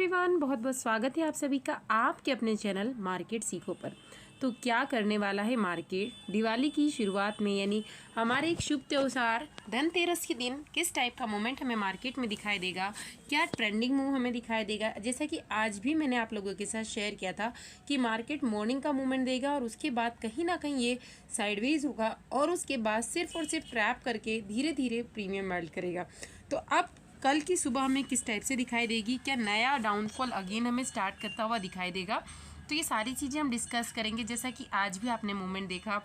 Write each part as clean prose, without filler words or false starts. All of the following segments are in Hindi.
एवरीवन, बहुत बहुत स्वागत है आप सभी का आपके अपने चैनल मार्केट सीखो पर। तो क्या करने वाला है मार्केट दिवाली की शुरुआत में, यानी हमारे एक शुभ त्योहार धनतेरस के दिन किस टाइप का मूवमेंट हमें मार्केट में दिखाई देगा, क्या ट्रेंडिंग मूव हमें दिखाई देगा। जैसा कि आज भी मैंने आप लोगों के साथ शेयर किया था कि मार्केट मॉर्निंग का मूवमेंट देगा और उसके बाद कहीं ना कहीं ये साइडवेज होगा और उसके बाद सिर्फ और सिर्फ ट्रैप करके धीरे धीरे प्रीमियम बिल्ड करेगा। तो अब कल की सुबह हमें किस टाइप से दिखाई देगी, क्या नया डाउनफॉल अगेन हमें स्टार्ट करता हुआ दिखाई देगा, तो ये सारी चीज़ें हम डिस्कस करेंगे। जैसा कि आज भी आपने मूवमेंट देखा,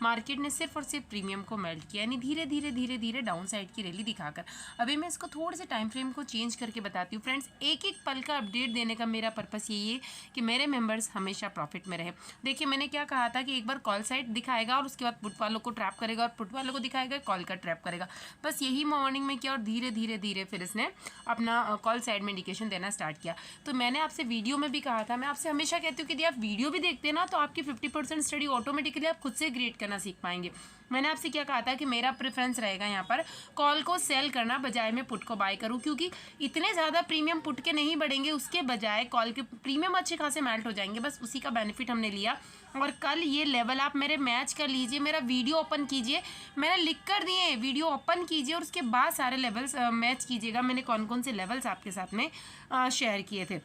मार्केट ने सिर्फ और सिर्फ प्रीमियम को मेल्ट किया, यानी धीरे धीरे डाउन साइड की रैली दिखाकर। अभी मैं इसको थोड़े से टाइम फ्रेम को चेंज करके बताती हूँ फ्रेंड्स। एक एक पल का अपडेट देने का मेरा पर्पस यही है कि मेरे मेंबर्स हमेशा प्रॉफिट में रहे। देखिए, मैंने क्या कहा था कि एक बार कॉल साइड दिखाएगा और उसके बाद पुट वालों को ट्रैप करेगा और पुट वालों को दिखाएगा कॉल का ट्रैप करेगा। बस यही मॉर्निंग में किया और धीरे धीरे फिर इसने अपना कॉल साइड में इंडिकेशन देना स्टार्ट किया। तो मैंने आपसे वीडियो में भी कहा था, मैं आपसे हमेशा कहती हूँ कि यदि आप वीडियो भी देखते हैं ना तो आपकी 50% स्टडी ऑटोमेटिकली आप खुद से क्रिएट करना सीख पाएंगे। मैंने आपसे क्या कहा था कि मेरा प्रेफरेंस रहेगा यहाँ पर कॉल को सेल करना बजाय मैं पुट को बाय करूँ, क्योंकि इतने ज़्यादा प्रीमियम पुट के नहीं बढ़ेंगे, उसके बजाय कॉल के प्रीमियम अच्छे खासे मेल्ट हो जाएंगे। बस उसी का बेनिफिट हमने लिया। और कल ये लेवल आप मेरे मैच कर लीजिए, मेरा वीडियो ओपन कीजिए, मैंने लिख कर दिए, वीडियो ओपन कीजिए और उसके बाद सारे लेवल्स मैच कीजिएगा। मैंने कौन कौन से लेवल्स आपके साथ में शेयर किए थे।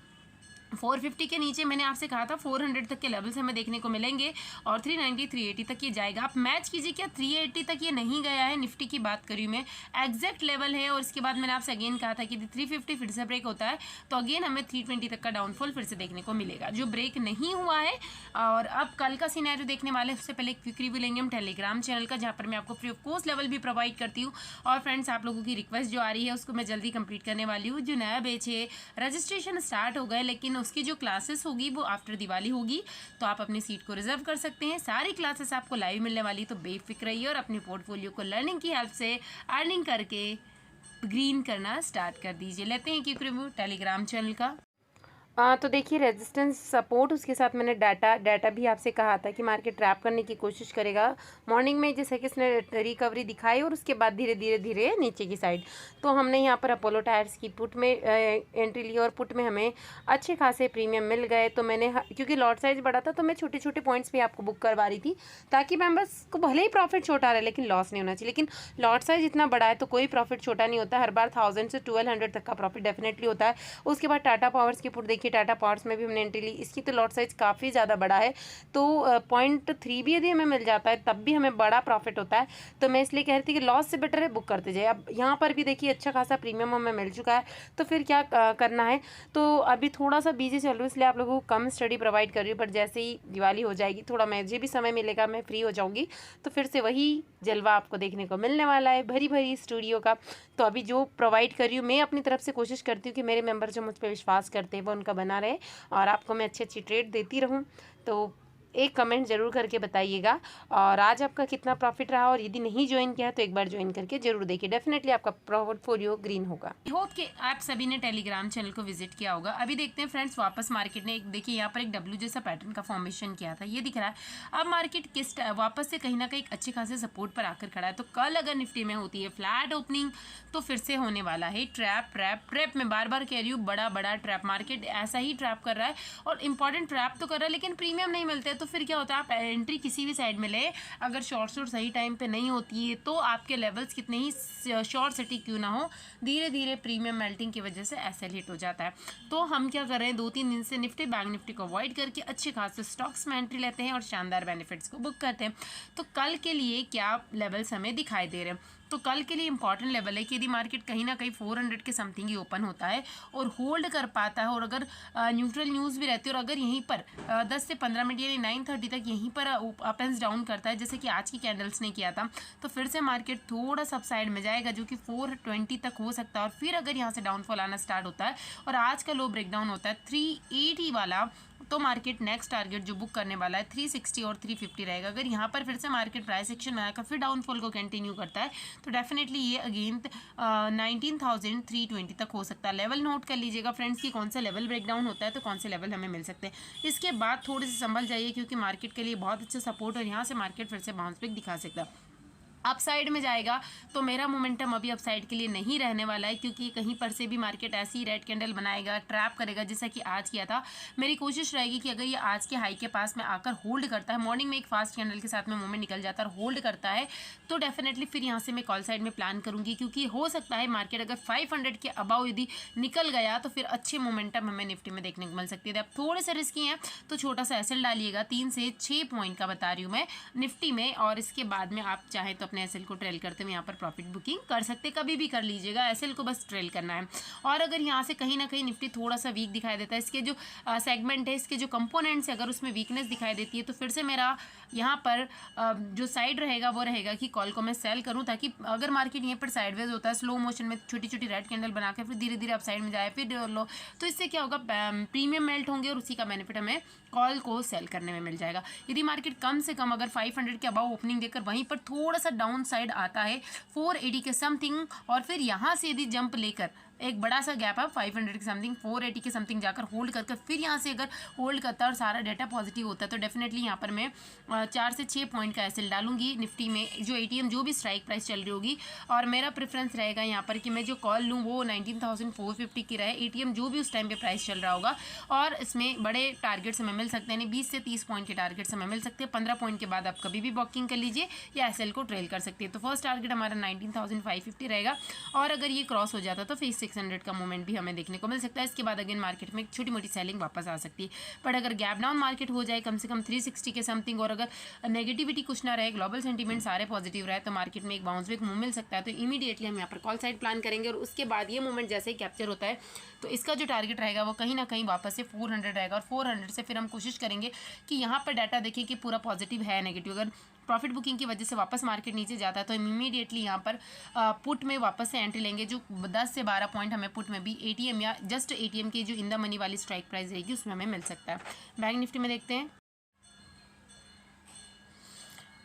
450 के नीचे मैंने आपसे कहा था 400 तक के लेवल्स हमें देखने को मिलेंगे और 390 380 तक ये जाएगा। आप मैच कीजिए, क्या 380 तक ये नहीं गया है। निफ्टी की बात करी मैं, एग्जैक्ट लेवल है। और इसके बाद मैंने आपसे अगेन कहा था कि 350 फिर से ब्रेक होता है तो अगेन हमें 320 तक का डाउनफॉल फिर से देखने को मिलेगा, जो ब्रेक नहीं हुआ है। और अब कल का सिनेरियो देखने वाले उससे पहले एक क्विक रिव्यू लेंगे हम टेलीग्राम चैनल का, जहाँ पर मैं आपको फ्री ऑफ कॉस्ट लेवल भी प्रोवाइड करती हूँ। और फ्रेंड्स, आप लोगों की रिक्वेस्ट जो आ रही है उसको मैं जल्दी कंप्लीट करने वाली हूँ। जो नया बैच है, रजिस्ट्रेशन स्टार्ट हो गए, लेकिन उसकी जो क्लासेस होगी वो आफ्टर दिवाली होगी, तो आप अपनी सीट को रिजर्व कर सकते हैं। सारी क्लासेस आपको लाइव मिलने वाली, तो बेफिक्र रहिए और अपनी पोर्टफोलियो को लर्निंग की हेल्प से अर्निंग करके ग्रीन करना स्टार्ट कर दीजिए। लेते हैं क्विक रिव्यू टेलीग्राम चैनल का। तो देखिए, रेजिस्टेंस सपोर्ट, उसके साथ मैंने डाटा भी आपसे कहा था कि मार्केट ट्रैप करने की कोशिश करेगा मॉर्निंग में, जैसे कि इसने रिकवरी दिखाई और उसके बाद धीरे धीरे नीचे की साइड। तो हमने यहाँ पर अपोलो टायर्स की पुट में एंट्री ली और पुट में हमें अच्छे खासे प्रीमियम मिल गए। तो मैंने, क्योंकि लॉट साइज बड़ा था, तो मैं छोटे छोटे पॉइंट्स भी आपको बुक करवा रही थी ताकि मेंबर्स को भले ही प्रॉफिट छोटा रहे लेकिन लॉस नहीं होना चाहिए। लेकिन लॉट साइज इतना बड़ा है तो कोई प्रॉफिट छोटा नहीं होता, हर बार 1000 से 1200 तक का प्रॉफिट डेफिनेटली होता है। उसके बाद टाटा पावर्स की पुट देखिए, टाटा पावर्स में भी हमने एंट्री ली, इसकी तो लॉट साइज काफ़ी ज़्यादा बड़ा है। तो 0.3 भी यदि हमें मिल जाता है तब भी हमें बड़ा प्रॉफिट होता है। तो मैं इसलिए कह रही थी कि लॉस से बेटर है बुक करते जाए। अब यहाँ पर भी देखिए अच्छा खासा प्रीमियम हमें मिल चुका है, तो फिर क्या करना है। तो अभी थोड़ा सा बिजी चल रही हूँ, इसलिए आप लोगों को कम स्टडी प्रोवाइड कर रही हूँ, बट जैसे ही दिवाली हो जाएगी, थोड़ा मुझे भी समय मिलेगा, मैं फ्री हो जाऊँगी, तो फिर से वही जलवा आपको देखने को मिलने वाला है, भरी भरी स्टूडियो का। तो अभी जो प्रोवाइड कर रही हूँ, मैं अपनी तरफ से कोशिश करती हूँ कि मेरे मेंबर जो मुझ पर विश्वास करते हैं वो उनका बना रहे और आपको मैं अच्छी अच्छी ट्रेड देती रहूं। तो एक कमेंट जरूर करके बताइएगा और आज आपका कितना प्रॉफिट रहा, और यदि नहीं ज्वाइन किया तो एक बार ज्वाइन करके जरूर देखिए, डेफिनेटली आपका पोर्टफोलियो ग्रीन होगा। आई होप कि आप सभी ने टेलीग्राम चैनल को विजिट किया होगा। अभी देखते हैं फ्रेंड्स, वापस मार्केट ने देखिए यहाँ पर एक डब्ल्यू जैसा पैटर्न का फॉर्मेशन किया था, ये दिख रहा है। अब मार्केट किस वापस से कहीं ना कहीं अच्छे खासे सपोर्ट पर आकर खड़ा है। तो कल अगर निफ्टी में होती है फ्लैट ओपनिंग तो फिर से होने वाला है ट्रैप ट्रैप ट्रैप। मैं बार बार कह रही हूँ, बड़ा बड़ा ट्रैप, मार्केट ऐसा ही ट्रैप कर रहा है और इंपॉर्टेंट ट्रैप तो कर रहा है लेकिन प्रीमियम नहीं मिलते। तो फिर क्या होता है, आप एंट्री किसी भी साइड में ले, अगर शॉर्ट सही टाइम पे नहीं होती है तो आपके लेवल्स कितने ही शॉर्ट सिटी क्यों ना हो, धीरे धीरे प्रीमियम मेल्टिंग की वजह से ऐसे हिट हो जाता है। तो हम क्या कर रहे हैं, 2-3 दिन से निफ्टी बैंक निफ्टी को अवॉइड करके अच्छे खासे स्टॉक्स में एंट्री लेते हैं और शानदार बेनिफिट्स को बुक करते हैं। तो कल के लिए क्या लेवल्स हमें दिखाई दे रहे हैं, तो कल के लिए इंपॉर्टेंट लेवल है कि यदि मार्केट कहीं ना कहीं 400 के समथिंग ही ओपन होता है और होल्ड कर पाता है, और अगर न्यूट्रल न्यूज़ भी रहती है और अगर यहीं पर 10 से 15 मिनट यानी 9:30 तक यहीं पर अप एंड डाउन करता है, जैसे कि आज की कैंडल्स ने किया था, तो फिर से मार्केट थोड़ा सा साइड में जाएगा जो कि 420 तक हो सकता है। और फिर अगर यहाँ से डाउनफॉल आना स्टार्ट होता है और आज का लो ब्रेकडाउन होता है 380 वाला, तो मार्केट नेक्स्ट टारगेट जो बुक करने वाला है 360 और 350 रहेगा। अगर यहाँ पर फिर से मार्केट प्राइस एक्शन में आकर फिर डाउनफॉल को कंटिन्यू करता है तो डेफिनेटली ये अगेन 19,320 तक हो सकता है। लेवल नोट कर लीजिएगा फ्रेंड्स कि कौन सा लेवल ब्रेकडाउन होता है तो कौन से लेवल हमें मिल सकते हैं। इसके बाद थोड़े से संभल जाइए क्योंकि मार्केट के लिए बहुत अच्छा सपोर्ट और यहाँ से मार्केट फिर से बाउंस बैक दिखा सकता है। अपसाइड में जाएगा तो मेरा मोमेंटम अभी अपसाइड के लिए नहीं रहने वाला है, क्योंकि कहीं पर से भी मार्केट ऐसी रेड कैंडल बनाएगा, ट्रैप करेगा जैसा कि आज किया था। मेरी कोशिश रहेगी कि अगर ये आज के हाई के पास में आकर होल्ड करता है, मॉर्निंग में एक फास्ट कैंडल के साथ में मूवमेंट निकल जाता है और होल्ड करता है, तो डेफिनेटली फिर यहाँ से मैं कॉल साइड में प्लान करूँगी, क्योंकि हो सकता है मार्केट अगर 500 के अबाउ यदि निकल गया तो फिर अच्छे मोमेंटम हमें निफ्टी में देखने को मिल सकती है। अब थोड़े से रिस्की हैं तो छोटा सा एसएल डालिएगा, 3 से 6 पॉइंट का बता रही हूँ मैं निफ्टी में, और इसके बाद में आप चाहे तो अपने एसएल को ट्रेल करते हुए यहाँ पर प्रॉफिट बुकिंग कर सकते, कभी भी कर लीजिएगा, एसएल को बस ट्रेल करना है। और अगर यहाँ से कहीं ना कहीं निफ्टी थोड़ा सा वीक दिखाई देता है, इसके जो सेगमेंट है, इसके जो कंपोनेंट्स है, अगर उसमें वीकनेस दिखाई देती है तो फिर से मेरा यहाँ पर जो साइड रहेगा वो रहेगा कि कॉल को मैं सेल करूँ, ताकि अगर मार्केट यहाँ पर साइडवेज होता है स्लो मोशन में, छोटी छोटी रेड कैंडल बना के फिर धीरे धीरे अप साइड में जाए फिर लो, तो इससे क्या होगा, प्रीमियम मेल्ट होंगे और उसी का बेनिफिट हमें कॉल को सेल करने में मिल जाएगा। यदि मार्केट कम से कम अगर 500 के अबाउ ओपनिंग देकर वहीं पर थोड़ा सा डाउन साइड आता है 480 के समथिंग, और फिर यहाँ से यदि जंप लेकर एक बड़ा सा गैप है 500 के समथिंग 480 के समथिंग जाकर होल्ड करके फिर यहाँ से अगर होल्ड करता है और सारा डाटा पॉजिटिव होता है तो डेफिनेटली यहाँ पर मैं 4 से 6 पॉइंट का एसएल डालूंगी निफ्टी में, जो एटीएम जो भी स्ट्राइक प्राइस चल रही होगी। और मेरा प्रेफरेंस रहेगा यहाँ पर कि मैं जो कॉल लूँ वो 19,450 की रहे, एटीएम जो भी उस टाइम पे प्राइस चल रहा होगा, और इसमें बड़े टारगेट्स हमें मिल सकते हैं, यानी 20 से 30 पॉइंट के टारगेट्स हमें मिल सकते हैं। 15 पॉइंट के बाद आप कभी भी वॉकिंग कर लीजिए या एसएल को ट्रेल कर सकते हैं। तो फर्स्ट टारगेट हमारा 19,550 रहेगा, और अगर ये क्रॉस हो जाता तो फिर 600 का मूवमेंट भी हमें देखने को मिल सकता है। इसके बाद अगेन मार्केट में छोटी मोटी सेलिंग वापस आ सकती है, बट अगर गैप डाउन मार्केट हो जाए कम से कम 360 के समथिंग, और अगर नेगेटिविटी कुछ ना रहे, ग्लोबल सेंटीमेंट सारे पॉजिटिव रहे, तो मार्केट में एक बाउंस बैक मूव मिल सकता है। तो इमीडिएटली हम यहाँ पर कॉल साइड प्लान करेंगे, और उसके बाद ये मूवमेंट जैसे ही कैप्चर होता है तो इसका जो टारगेट रहेगा वो कहीं ना कहीं वापस से 400 रहेगा, और 400 से फिर हम कोशिश करेंगे कि यहाँ पर डाटा देखिए कि पूरा पॉजिटिव है नेगेटिव। अगर प्रॉफिट बुकिंग की वजह से वापस मार्केट नीचे जाता है तो इमीडिएटली यहाँ पर पुट में वापस से एंट्री लेंगे, जो 10 से 12 पॉइंट हमें पुट में भी एटीएम या जस्ट एटीएम की जो इन द मनी वाली स्ट्राइक प्राइस रहेगी उसमें हमें मिल सकता है। बैंक निफ्टी में देखते हैं।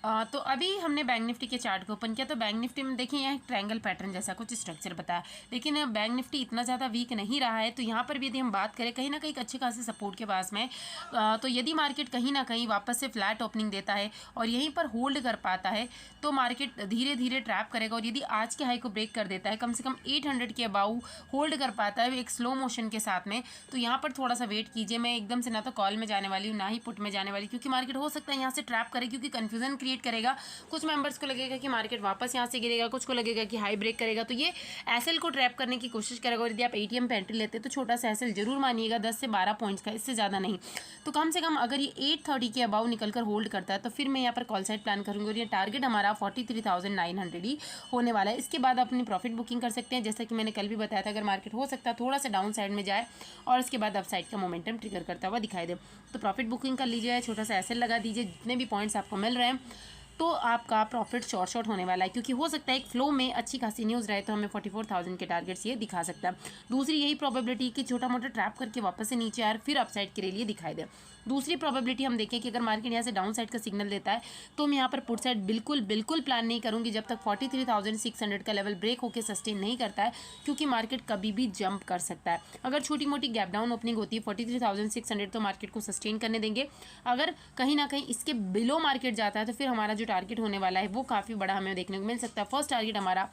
तो अभी हमने बैंक निफ्टी के चार्ट को ओपन किया, तो बैंक निफ्टी में देखिए यहाँ एक ट्रायंगल पैटर्न जैसा कुछ स्ट्रक्चर बताया, लेकिन बैंक निफ्टी इतना ज़्यादा वीक नहीं रहा है। तो यहाँ पर भी यदि हम बात करें कहीं ना कहीं अच्छे खासे सपोर्ट के पास में, तो यदि मार्केट कहीं ना कहीं वापस से फ्लैट ओपनिंग देता है और यहीं पर होल्ड कर पाता है तो मार्केट धीरे धीरे ट्रैप करेगा, और यदि आज के हाई को ब्रेक कर देता है, कम से कम 800 के अबाउ होल्ड कर पाता है एक स्लो मोशन के साथ में, तो यहाँ पर थोड़ा सा वेट कीजिए। मैं एकदम से ना तो कॉल में जाने वाली हूँ ना ही पुट में जाने वाली, क्योंकि मार्केट हो सकता है यहाँ से ट्रैप करे, क्योंकि कन्फ्यूजन करेगा। कुछ मेंबर्स को लगेगा कि मार्केट वापस यहाँ से गिरेगा, कुछ को लगेगा कि हाई ब्रेक करेगा, तो ये एसएल को ट्रैप करने की कोशिश करेगा। और यदि आप एटीएम पे एंट्री लेते हैं तो छोटा सा एसएल जरूर मानिएगा, 10 से 12 पॉइंट्स का, इससे ज़्यादा नहीं। तो कम से कम अगर ये 830 के अबाउ निकलकर होल्ड करता है तो फिर मैं यहाँ पर कॉल साइड प्लान करूँगी, और ये टारगेट हमारा 43,900 ही होने वाला है। इसके बाद आप अपनी प्रॉफिट बुकिंग कर सकते हैं, जैसा कि मैंने कल भी बताया था। अगर मार्केट हो सकता है थोड़ा सा डाउन साइड में जाए और इसके बाद अप साइड का मोमेंटम ट्रिगर करता हुआ दिखाई दे, तो प्रॉफिट बुकिंग कर लीजिए, छोटा सा एसएल लगा दीजिए। जितने भी पॉइंट्स आपको मिल रहे हैं तो आपका प्रॉफिट शॉर्ट होने वाला है, क्योंकि हो सकता है एक फ्लो में अच्छी खासी न्यूज़ रहे तो हमें 44,000 के टारगेट्स ये दिखा सकता है। दूसरी यही प्रोबेबिलिटी कि छोटा मोटा ट्रैप करके वापस से नीचे आए फिर अपसाइड के लिए दिखाई दे। दूसरी प्रोबेबिलिटी हम देखें कि अगर मार्केट यहाँ से डाउन साइड का सिग्नल देता है तो मैं यहाँ पर पुट साइड बिल्कुल प्लान नहीं करूँगी जब तक 43,600 का लेवल ब्रेक होकर सस्टेन नहीं करता है, क्योंकि मार्केट कभी भी जंप कर सकता है। अगर छोटी मोटी गैप डाउन ओपनिंग होती है 43,600 तो मार्केट को सस्टेन करने देंगे। अगर कहीं ना कहीं इसके बिलो मार्केट जाता है तो फिर हमारा जो टारगेट होने वाला है वो काफ़ी बड़ा हमें देखने को मिल सकता है। फर्स्ट टारगेट हमारा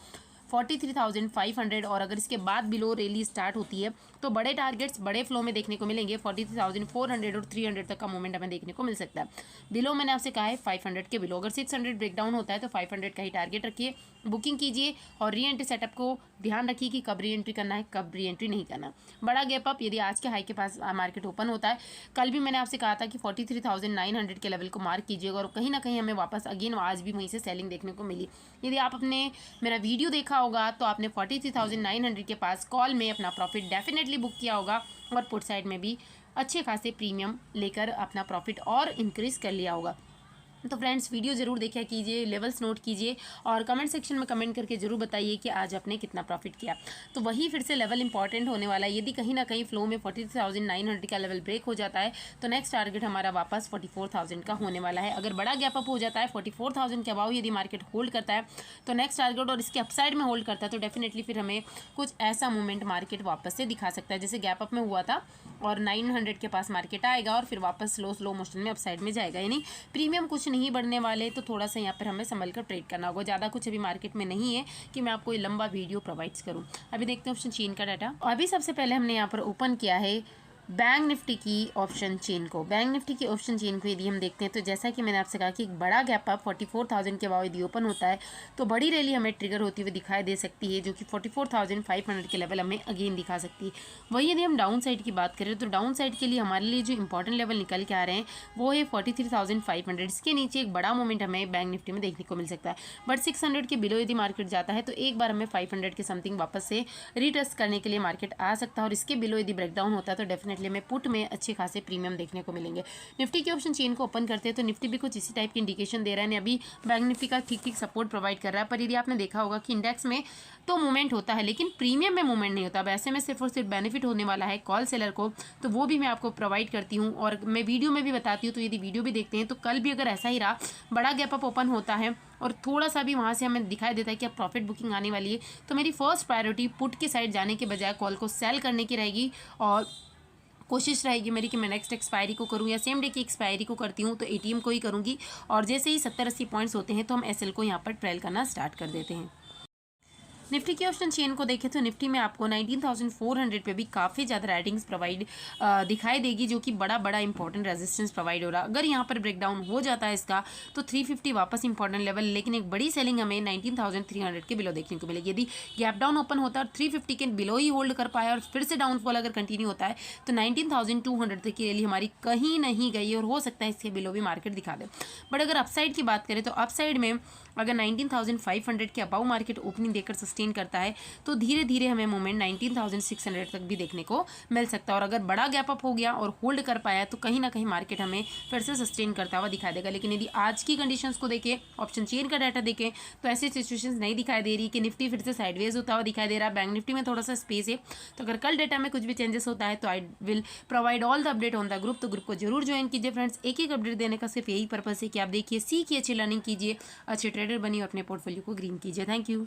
43,500, और अगर इसके बाद बिलो रैली स्टार्ट होती है तो बड़े टारगेट्स बड़े फ्लो में देखने को मिलेंगे। 43,400 और 300 तक का मूवमेंट हमें देखने को मिल सकता है। बिलो मैंने आपसे कहा है 500 के बिलो, अगर 600 ब्रेकडाउन होता है तो 500 का ही टारगेट रखिए, बुकिंग कीजिए, और री एंट्री सेटअप को ध्यान रखिए कि कब री एंट्री करना है कब री एंट्री नहीं करना। बड़ा गैप अप यदि आज के हाई के पास मार्केट ओपन होता है, कल भी मैंने आपसे कहा था कि 43,900 के लेवल को मार्क कीजिएगा, और कहीं ना कहीं हमें वापस अगेन आज भी वहीं से सेलिंग देखने को मिली। यदि आप अपने मेरा वीडियो देखा होगा तो आपने 43,900 के पास कॉल में अपना प्रॉफिट डेफिनेटली बुक किया होगा, और पुट साइड में भी अच्छे खासे प्रीमियम लेकर अपना प्रॉफिट और इंक्रीज कर लिया होगा। तो फ्रेंड्स वीडियो ज़रूर देखा कीजिए, लेवल्स नोट कीजिए, और कमेंट सेक्शन में कमेंट करके ज़रूर बताइए कि आज आपने कितना प्रॉफिट किया। तो वही फिर से लेवल इंपॉर्टेंट होने वाला है। यदि कहीं ना कहीं फ्लो में 43,900 का लेवल ब्रेक हो जाता है तो नेक्स्ट टारगेट हमारा वापस 44,000 का होने वाला है। अगर बड़ा गैप अप हो जाता है 44,000 के अबाउ यदि मार्केट होल्ड करता है तो नेक्स्ट टारगेट और इसके अपसाइड में होल्ड करता है तो डेफिनेटली फिर हमें कुछ ऐसा मूवमेंट मार्केट वापस से दिखा सकता है जैसे गैप अप में हुआ था, और 900 के पास मार्केट आएगा और फिर वापस स्लो मोशन में अपसाइड में जाएगा, यानी प्रीमियम कुछ नहीं बढ़ने वाले तो थोड़ा सा यहाँ पर हमें संभल कर ट्रेड करना होगा। ज़्यादा कुछ अभी मार्केट में नहीं है कि मैं आपको ये लंबा वीडियो प्रोवाइड्स करूँ। अभी देखते हैं ऑप्शन चेन का डाटा। अभी सबसे पहले हमने यहाँ पर ओपन किया है बैंक निफ्टी की ऑप्शन चेन को। बैंक निफ्टी की ऑप्शन चेन को यदि हम देखते हैं तो जैसा कि मैंने आपसे कहा कि एक बड़ा गैप अप 44,000 के बाद यदि ओपन होता है तो बड़ी रैली हमें ट्रिगर होती हुई दिखाई दे सकती है, जो कि 44,500 के लेवल हमें अगेन दिखा सकती है। वही यदि हम डाउन साइड की बात करें तो डाउन साइड के लिए हमारे लिए जो इंपॉर्टेंट लेवल निकल के आ रहे हैं वो है 43,500। इसके नीचे एक बड़ा मूवमेंट हमें बैंक निफ्टी में देखने को मिल सकता है, बट 600 के बिलो यदि मार्केट जाता है तो एक बार हमें 500 के समथिंग वापस से रीटेस्ट करने के लिए मार्केट आ सकता है, और इसके बिलो यदि ब्रेकडाउन होता है तो डेफिनेटली हमें पुट में अच्छे खासे प्रीमियम देखने को मिलेंगे। निफ्टी की ऑप्शन चेन को ओपन करते हैं तो निफ्टी भी कुछ इसी टाइप की इंडिकेशन दे रहा है। अभी बैंक निफ्टी का ठीक ठीक सपोर्ट प्रोवाइड कर रहा है, पर यदि आपने देखा होगा कि इंडेक्स में तो मूवमेंट होता है लेकिन प्रीमियम में मूवमेंट नहीं होता। अब ऐसे में सिर्फ और सिर्फ बेनिफिट होने वाला है कॉल सेलर को, तो वो भी मैं आपको प्रोवाइड करती हूँ और मैं वीडियो में भी बताती हूँ। तो यदि वीडियो भी देखते हैं तो कल भी अगर ऐसा ही रहा, बड़ा गैप अप ओपन होता है और थोड़ा सा भी वहाँ से हमें दिखाई देता है कि अब प्रॉफिट बुकिंग आने वाली है, तो मेरी फर्स्ट प्रायोरिटी पुट की साइड जाने के बजाय कॉल को सेल करने की रहेगी, और कोशिश रहेगी मेरी कि मैं नेक्स्ट एक्सपायरी को करूं या सेम डे की एक्सपायरी को करती हूं तो एटीएम को ही करूंगी। और जैसे ही 70-80 पॉइंट्स होते हैं तो हम एसएल को यहां पर ट्रेल करना स्टार्ट कर देते हैं। निफ्टी की ऑप्शन चेन को देखें तो निफ्टी में आपको 19,400 पे भी काफ़ी ज़्यादा राइटिंग्स प्रोवाइड दिखाई देगी, जो कि बड़ा बड़ा इंपॉर्टेंट रेजिस्टेंस प्रोवाइड हो रहा है। अगर यहाँ पर ब्रेकडाउन हो जाता है इसका तो 350 वापस इंपॉर्टेंट लेवल, लेकिन एक बड़ी सेलिंग हमें 19,300 के बिलो देखने को मिलेगी। यदि गैप डाउन ओपन होता है और 350 के बिलो ही होल्ड कर पाया और फिर से डाउनफॉल अगर कंटिन्यू होता है तो 19,200 तक की रैली हमारी कहीं नहीं गई और हो सकता है इसके बिलो भी मार्केट दिखा दे। बट अगर अपसाइड की बात करें तो अपसाइड में अगर 19,500 के अबाउ मार्केट ओपनिंग देकर सस्टेन करता है तो धीरे धीरे हमें मूवमेंट 19,600 तक भी देखने को मिल सकता है। और अगर बड़ा गैप अप हो गया और होल्ड कर पाया तो कहीं ना कहीं मार्केट हमें फिर से सस्टेन करता हुआ दिखाई देगा। लेकिन यदि आज की कंडीशंस को देखें, ऑप्शन चेन का डाटा देखें, तो ऐसी सिचुएशंस नहीं दिखाई दे रही कि निफ्टी फिर से साइडवेज होता हुआ दिखाई दे रहा है। बैंक निफ्टी में थोड़ा सा स्पेस है, तो अगर कल डेटा में कुछ भी चेंजेस होता है तो I will provide all the update on the group. तो ग्रुप को जरूर ज्वाइन कीजिए फ्रेंड्स। एक एक अपडेट देने का सिर्फ यही पर्पस है कि आप देखिए, सीखिए, अच्छी लर्निंग कीजिए, अच्छे ट्रेडर बनिए और अपने पोर्टफोलियो को ग्रीन कीजिए। Thank you.